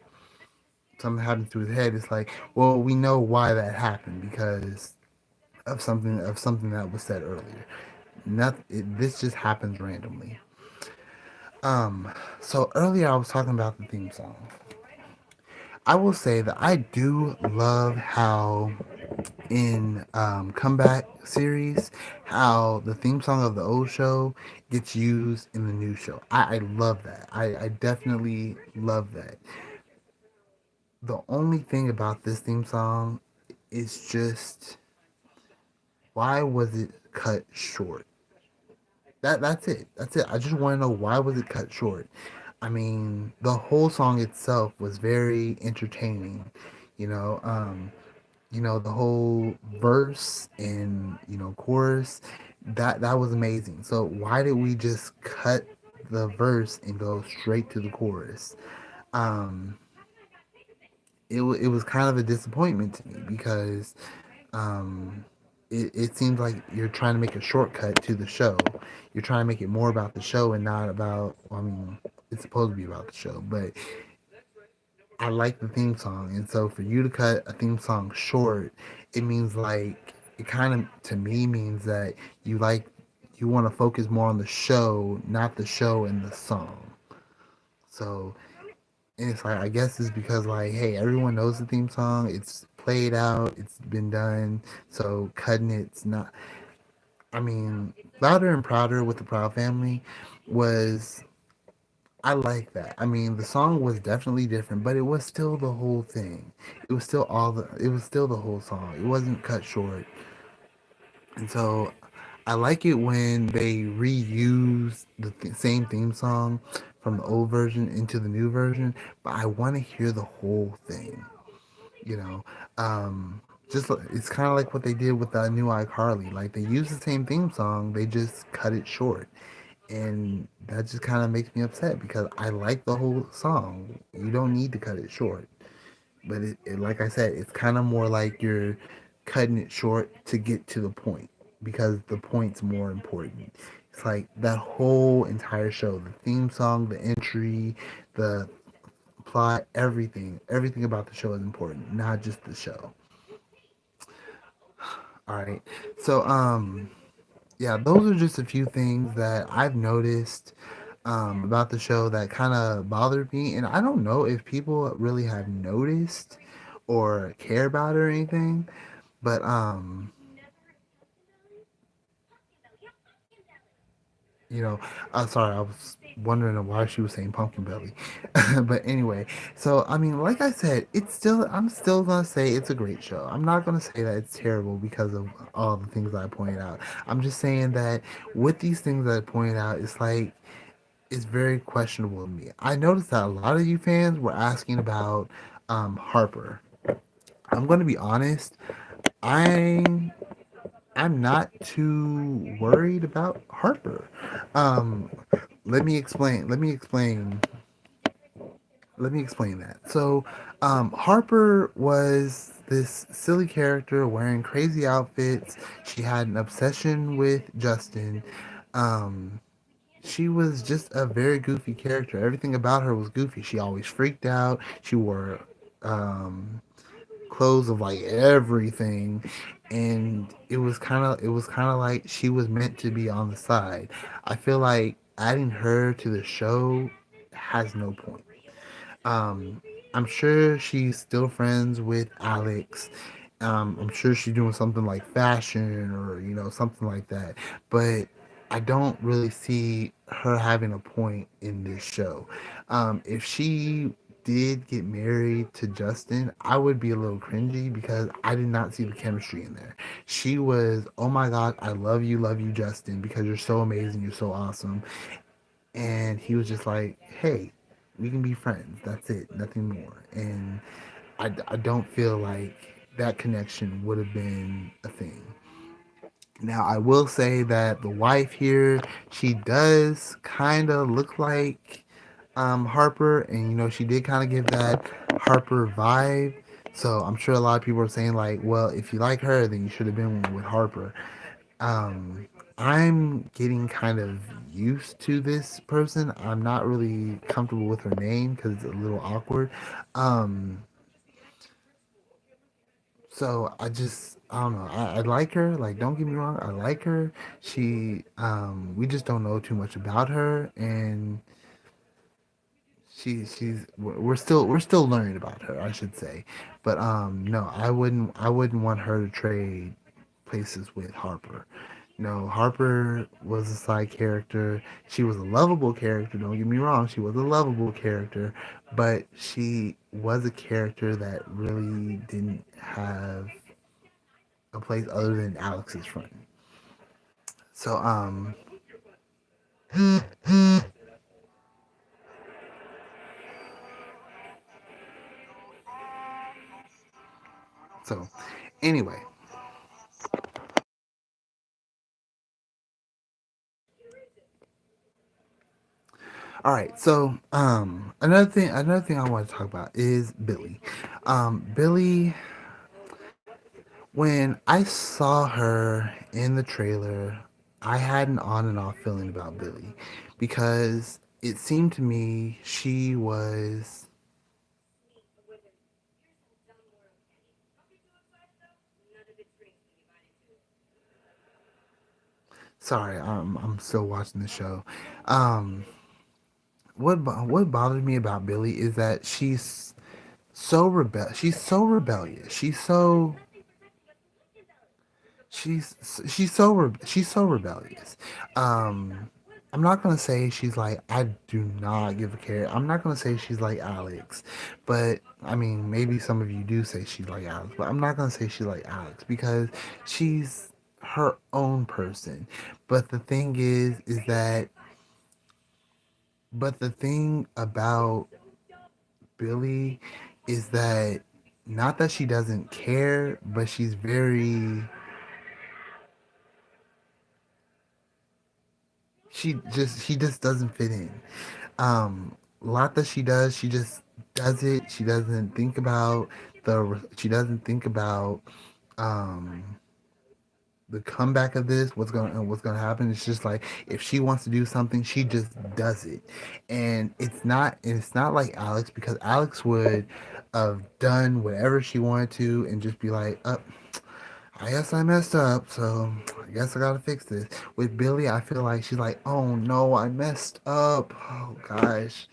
something happens to his head. It's like, well, we know why that happened because of something that was said earlier. This just happens randomly. So earlier I was talking about the theme song. I will say that I do love how in comeback series, how the theme song of the old show gets used in the new show. I love that. I definitely love that. The only thing about this theme song is just why was it cut short? That's it. That's it. I just want to know why was it cut short. I mean, the whole song itself was very entertaining. You know, the whole verse and chorus, that was amazing. So why did we just cut the verse and go straight to the chorus? Um, it was kind of a disappointment to me because um, it seems like you're trying to make a shortcut to the show. You're trying to make it more about the show and not about. Well, I mean, it's supposed to be about the show, but I like the theme song, and so for you to cut a theme song short, it means like it kind of to me means that you want to focus more on the show, not the show and the song. So and it's like I guess it's because like hey, everyone knows the theme song. It's played out. It's been done. So cutting it's not. I mean, Louder and Prouder with the Proud Family was I like that. I mean, the song was definitely different, but it was still the whole thing. It was still the whole song. It wasn't cut short. And so I like it when they reuse the same theme song from the old version into the new version, but I want to hear the whole thing, you know. Um it's kind of like what they did with the new iCarly. Like they use the same theme song, they just cut it short and that just kind of makes me upset because I like the whole song. You don't need to cut it short, but like I said, it's kind of more like you're cutting it short to get to the point because the point's more important. It's like that whole entire show, the theme song, the entry, the plot, everything about the show is important, not just the show. All right, so yeah, those are just a few things that I've noticed about the show that kind of bothered me. And I don't know if people really have noticed or care about it or anything. But you know, sorry, I was wondering why she was saying pumpkin belly. But anyway, so I mean, like I said, I'm still gonna say it's a great show. I'm not gonna say that it's terrible because of all the things that I pointed out. I'm just saying that with these things that I pointed out, it's like is very questionable to me. I noticed that a lot of you fans were asking about Harper. I'm going to be honest. I I'm not too worried about Harper. Um, let me explain. Let me explain that. So, Harper was this silly character wearing crazy outfits. She had an obsession with Justin. Um, she was just a very goofy character. Everything about her was goofy. She always freaked out. She wore um, clothes of like everything, and it was kind of like she was meant to be on the side. I feel like adding her to the show has no point. Um, I'm sure she's still friends with Alex, I'm sure she's doing something like fashion or something like that. But I don't really see her having a point in this show. If she did get married to Justin, I would be a little cringy because I did not see the chemistry in there. She was, oh my God, I love you, Justin, because you're so amazing, you're so awesome. And he was just like, hey, we can be friends. That's it, nothing more. And I don't feel like that connection would have been a thing. Now, I will say that the wife here, she does kind of look like Harper, and she did kind of give that Harper vibe. So I'm sure a lot of people are saying like, well, if you like her, then you should have been with Harper. Um, I'm getting kind of used to this person. I'm not really comfortable with her name because it's a little awkward. Um, so I don't know. I like her. Like, don't get me wrong, I like her. We just don't know too much about her, and we're still learning about her, I should say. But no, I wouldn't want her to trade places with Harper. No, Harper was a side character. She was a lovable character, don't get me wrong, she was a lovable character, but she was a character that really didn't have a place other than Alex's friend. So so anyway, all right. So another thing I want to talk about is Billy. Billy, when I saw her in the trailer, I had an on and off feeling about Billy because it seemed to me she was. Sorry, I'm still watching the show. Um, what bothered me about Billy is that she's so rebellious. She's so rebellious. Um, I'm not gonna say she's like I do not give a care. I'm not gonna say she's like Alex, but I mean maybe some of you do say she's like Alex, but I'm not gonna say she's like Alex because she's her own person. But the thing is that but the thing about Billy is that not that she doesn't care, but she just doesn't fit in. A lot that she does, she just does it. She doesn't think about um the comeback of this, what's gonna happen. It's just like if she wants to do something, she just does it. And it's not like Alex, because Alex would have done whatever she wanted to and just be like, I guess I messed up, so I guess I gotta fix this. With Billy, I feel like she's like, oh no, I messed up. Oh gosh.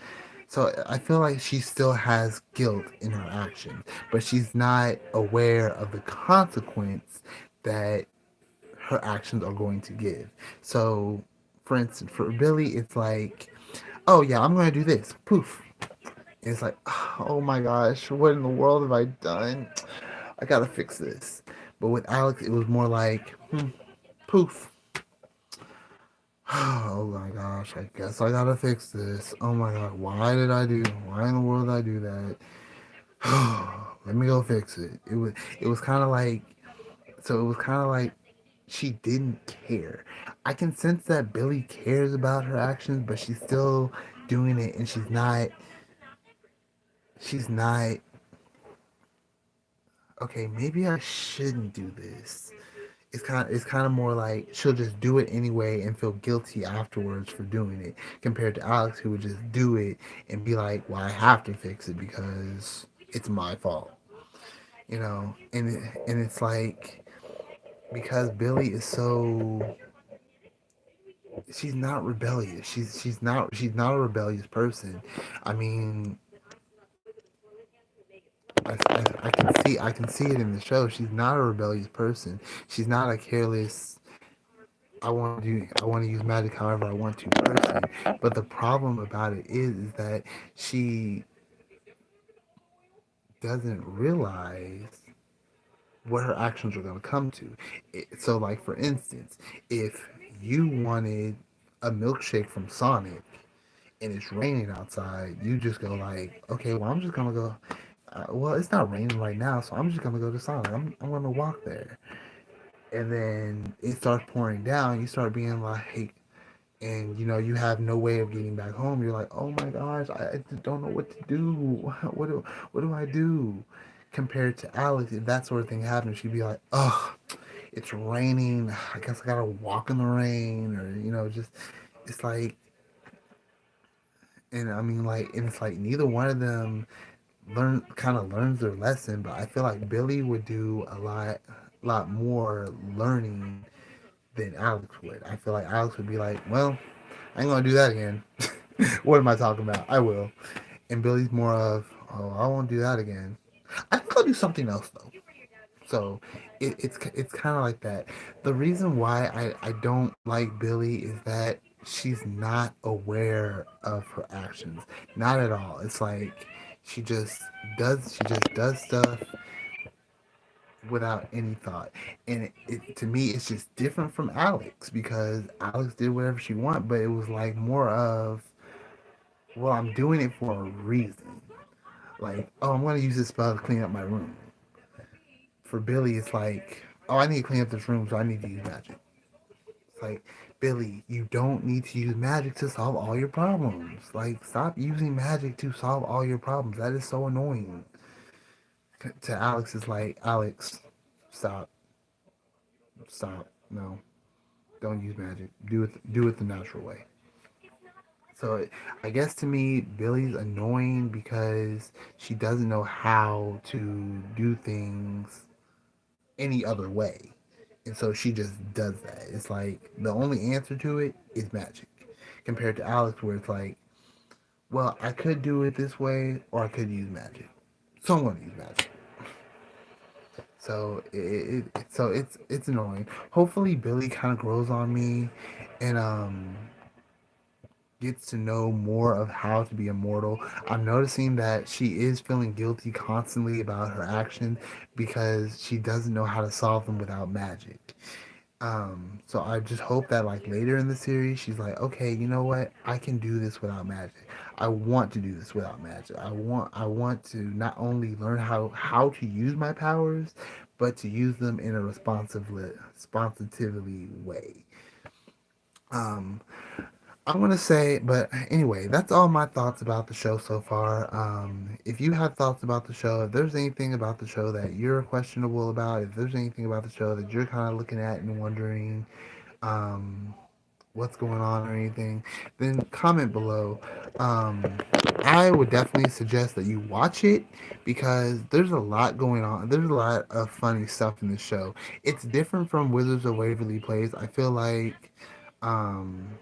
So I feel like she still has guilt in her actions, but she's not aware of the consequence that her actions are going to give. So, for instance, for Billy, it's like, oh yeah, I'm going to do this. Poof. And it's like, oh my gosh, what in the world have I done? I got to fix this. But with Alex, it was more like, poof. Oh my gosh, I guess I gotta fix this. Oh my god, why in the world did I do that? Let me go fix it. It was kind of like, so it was kind of like she didn't care. I can sense that Billy cares about her actions, but she's still doing it, and she's not okay, maybe I shouldn't do this. It's kind of more like she'll just do it anyway and feel guilty afterwards for doing it, compared to Alex, who would just do it and be like, "Well, I have to fix it because it's my fault," and it's like, because Billy is so, she's not rebellious. She's not a rebellious person. I mean, I can see it in the show. She's not a rebellious person. She's not a careless. I want to use magic however I want to person. But the problem about it is that she doesn't realize what her actions are going to come to. So, like for instance, if you wanted a milkshake from Sonic and it's raining outside, you just go like, okay, well I'm just gonna go. Well, it's not raining right now, so I'm just gonna go to Sonic. I'm gonna walk there, and then it starts pouring down. You start being like, and you have no way of getting back home. You're like, oh my gosh, I just don't know what to do. What do I do? Compared to Alex, if that sort of thing happened, she'd be like, oh, it's raining. I guess I gotta walk in the rain, or just it's like, and I mean, like, and it's like neither one of them learns their lesson. But I feel like Billy would do lot more learning than Alex would. I feel like Alex would be like, well, I ain't gonna do that again. What am I talking about? I will. And Billy's more of, oh, I won't do that again. I think I'll do something else though. So it's kind of like that. The reason why I don't like Billy is that she's not aware of her actions. Not at all. It's like she just does stuff without any thought. And to me, it's just different from Alex because Alex did whatever she wanted, but it was like more of, well, I'm doing it for a reason. Like, oh, I'm going to use this spell to clean up my room. For Billy, it's like, oh, I need to clean up this room, so I need to use magic. It's like, Billy, you don't need to use magic to solve all your problems. Like, stop using magic to solve all your problems. That is so annoying. To Alex, it's like, Alex, stop, stop, no, don't use magic. Do it the natural way. So I guess to me, Billy's annoying because she doesn't know how to do things any other way. And so she just does that. It's like the only answer to it is magic. Compared to Alex, where it's like, well, I could do it this way or I could use magic. So I'm going to use magic. So it's annoying. Hopefully Billy kind of grows on me and gets to know more of how to be immortal. I'm noticing that she is feeling guilty constantly about her actions because she doesn't know how to solve them without magic. So I just hope that like later in the series, she's like, okay, you know what? I can do this without magic. I want to do this without magic. I want to not only learn how to use my powers, but to use them in a responsively way. Um, I'm gonna say, but anyway, that's all my thoughts about the show so far. If you have thoughts about the show, if there's anything about the show that you're questionable about, if there's anything about the show that you're kind of looking at and wondering um, what's going on or anything, then comment below. Um, I would definitely suggest that you watch it because there's a lot going on. There's a lot of funny stuff in the show. It's different from Wizards of Waverly Place. Um,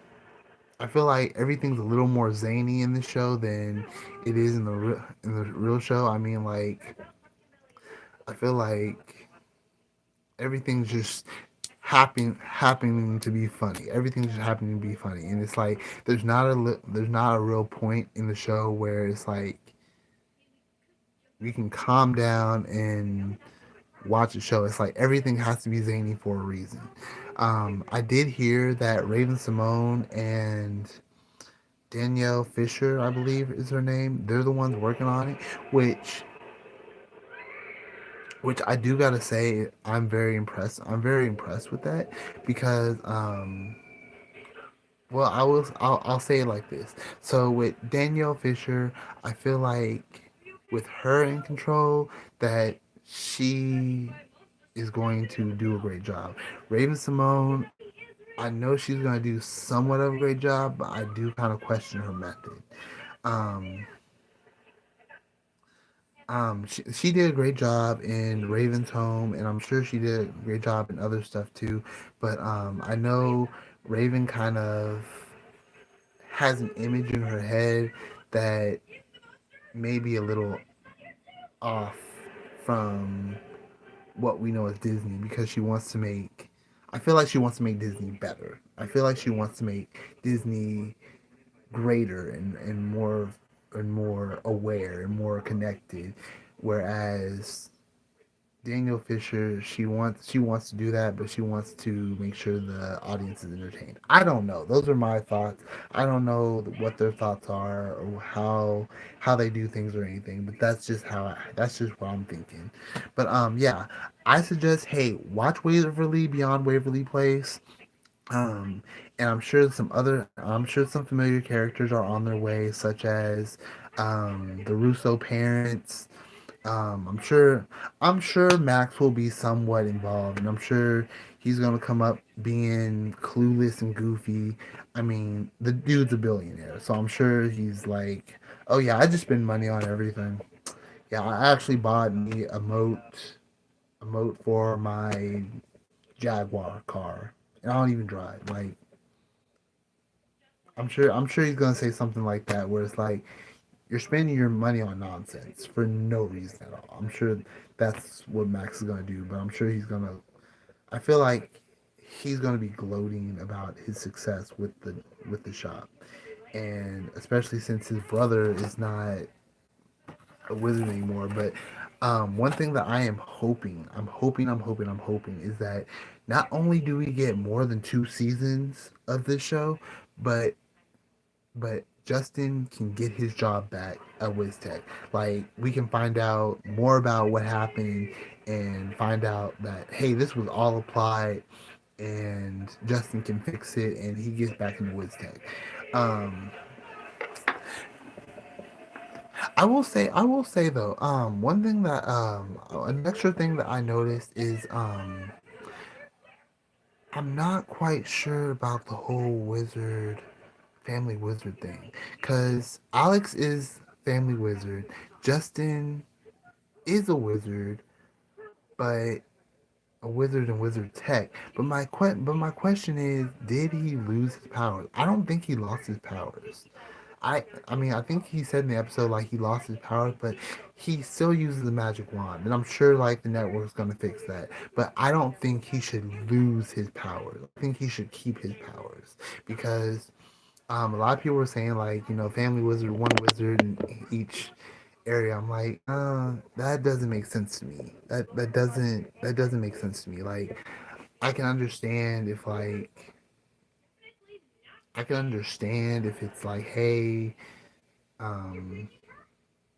I feel like everything's a little more zany in the show than it is in the real show. I mean, like I feel like everything's just happening to be funny. Everything's just happening to be funny, and it's like there's not a real point in the show where it's like we can calm down and watch a show. It's like everything has to be zany for a reason. I did hear that Raven Simone and Danielle Fisher, I believe is her name. They're the ones working on it, which I do gotta say I'm very impressed. I'm very impressed with that because well I'll say it like this. So with Danielle Fisher, I feel like with her in control that she is going to do a great job. Raven Simone, I know she's gonna do somewhat of a great job, but I do kind of question her method. Um, she did a great job in Raven's Home, and I'm sure she did a great job in other stuff too. But I know Raven kind of has an image in her head that may be a little off from what we know as Disney because she wants to make. I feel like she wants to make Disney better. I feel like she wants to make Disney greater and more aware and more connected. Whereas Daniel Fisher, she wants to do that, but she wants to make sure the audience is entertained. I don't know. Those are my thoughts. I don't know what their thoughts are or how they do things or anything, but that's just what I'm thinking. But yeah, I suggest watch Waverly Beyond Waverly Place. Um, and I'm sure some familiar characters are on their way, such as the Russo parents. I'm sure Max will be somewhat involved, and I'm sure he's gonna come up being clueless and goofy. I mean, the dude's a billionaire, so I'm sure he's like, "Oh yeah, I just spend money on everything." Yeah, I actually bought me a moat for my Jaguar car, and I don't even drive. Like, I'm sure he's gonna say something like that, where it's like, you're spending your money on nonsense for no reason at all. I'm sure that's what Max is gonna do, but I'm sure he's gonna. I feel like he's gonna be gloating about his success with the shop, and especially since his brother is not a wizard anymore. But one thing that I am I'm hoping is that not only do we get more than 2 seasons of this show, but Justin can get his job back at WizTech. Like, we can find out more about what happened and find out that hey, this was all applied, and Justin can fix it, and he gets back into WizTech. Um, I will say though, one thing that an extra thing that I noticed is I'm not quite sure about the whole family wizard thing, because Alex is family wizard, Justin is a wizard, but a wizard in wizard tech. But my question is, did he lose his powers? I don't think he lost his powers. I mean, I think he said in the episode like he lost his powers, but he still uses the magic wand, and I'm sure like the network's gonna fix that. But I don't think he should lose his powers. I think he should keep his powers because a lot of people were saying like, family wizard, one wizard in each area. I'm like, that doesn't make sense to me. That doesn't make sense to me. Like, I can understand if like I can understand if it's like, hey, um,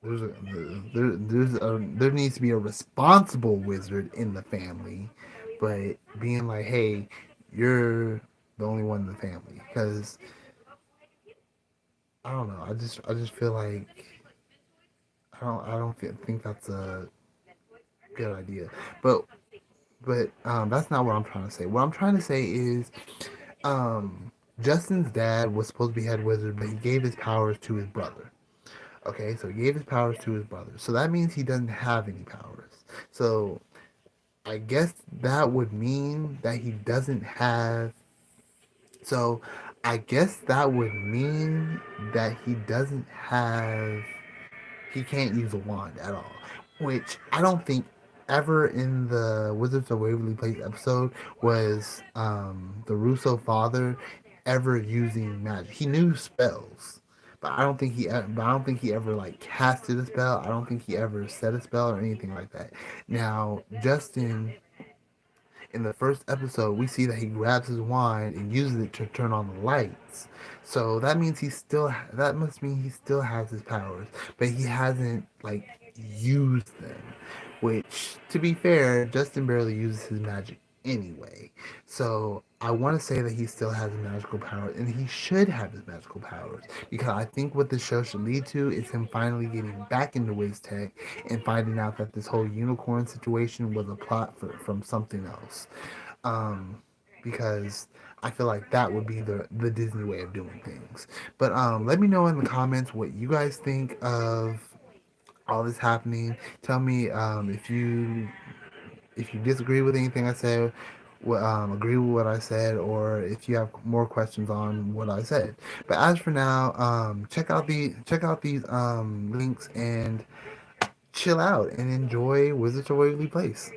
there needs to be a responsible wizard in the family, but being like, hey, you're the only one in the family, because I don't know. I just feel like I don't think that's a good idea. But that's not what I'm trying to say. What I'm trying to say is, Justin's dad was supposed to be head wizard, but he gave his powers to his brother. Okay, so he gave his powers to his brother. So that means he doesn't have any powers. So I guess that would mean that he doesn't have. So I guess that would mean that he doesn't have. He can't use a wand at all, which I don't think ever in the Wizards of Waverly Place episode was the Russo father ever using magic. He knew spells, but I don't think he ever like casted a spell. I don't think he ever said a spell or anything like that. Now Justin, in the first episode, we see that he grabs his wand and uses it to turn on the lights. So that must mean he still has his powers, but he hasn't like used them. Which, to be fair, Justin barely uses his magic anyway. So I want to say that he still has his magical powers, and he should have his magical powers, because I think what this show should lead to is him finally getting back into Wiz Tech and finding out that this whole unicorn situation was a plot from something else. Um, because I feel like that would be the Disney way of doing things. But let me know in the comments what you guys think of all this happening. Tell me if you disagree with anything I said, agree with what I said, or if you have more questions on what I said. But as for now, check out these links and chill out and enjoy Wizards of Waverly Place.